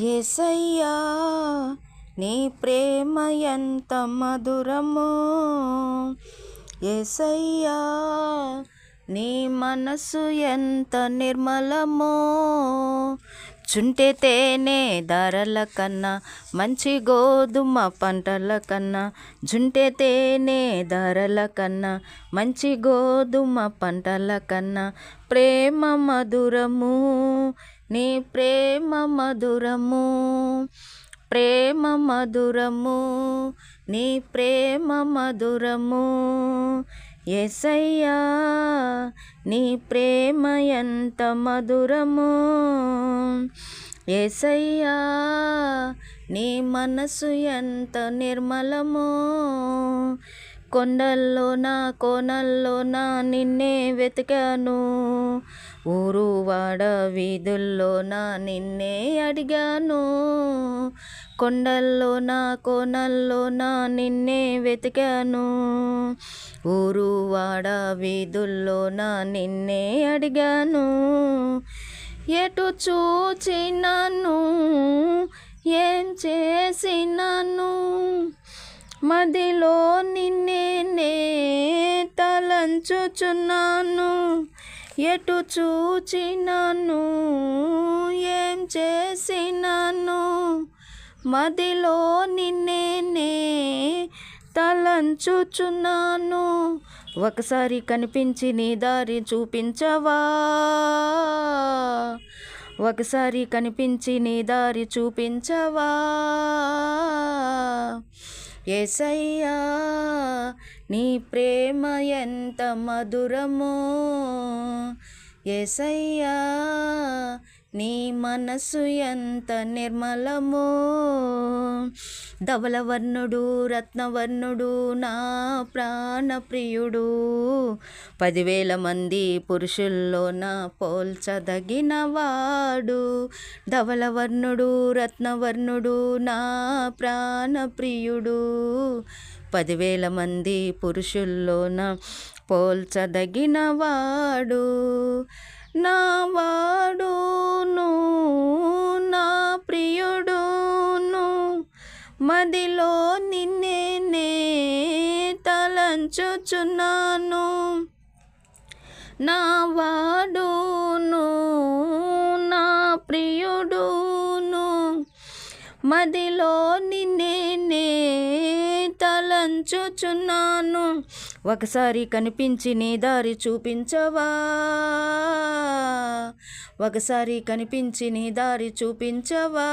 యేసయ్యా నీ ప్రేమ ఎంత మధురమో, యేసయ్యా నీ మనసు ఎంత నిర్మలమో. చుంటె తేనె ధరల కన్నా మంచి గోధుమ పంటల కన్నా, జుంటె తేనె ధరల కన్నా మంచి గోధుమ పంటల కన్నా ప్రేమ మధురము, నీ ప్రేమ మధురము, ప్రేమ మధురము, నీ ప్రేమ మధురము. యేసయ్యా నీ ప్రేమ ఎంత మధురము, యేసయ్యా నీ మనసు ఎంత నిర్మలమో. కొండల్లోన కోనల్లోన నిన్నే వెతికాను, ఊరు వాడ వీధుల్లోన నిన్నే అడిగాను. కొండల్లోన కోనల్లోన నిన్నే వెతికాను, ఊరు వాడ వీధుల్లోన నిన్నే అడిగాను. ఎటు చూచినాను ఏం చేసినాను, మదిలో నిన్నే తలంచుచున్నాను. ఎటు చూచినాను ఏం చేసినాను, మదిలో నిన్నే తలంచుచున్నాను. ఒకసారి కనిపించి నీ దారి చూపించవా, ఒకసారి కనిపించి నీ దారి చూపించవా. యేసయ్యా నీ ప్రేమ ఎంత మధురమో, యేసయ్యా నీ మనసు ఎంత నిర్మలమో. ధవలవర్ణుడు రత్నవర్ణుడు నా ప్రాణప్రియుడు, 10,000 మంది పురుషుల్లోన పోల్చదగినవాడు. ధవలవర్ణుడు రత్నవర్ణుడు నా ప్రాణప్రియుడు, 10,000 మంది పురుషుల్లోన పోల్చదగినవాడు. నా వాడును నా ప్రియుడును, మదిలో నిన్నే తలంచుచున్నాను. నా వాడును నా ప్రియుడును, మదిలో నిన్నే తలంచుచున్నాను. ఒకసారి కనిపించి నీ దారి చూపించవా, ఒకసారి కనిపించి నీ దారి చూపించవా.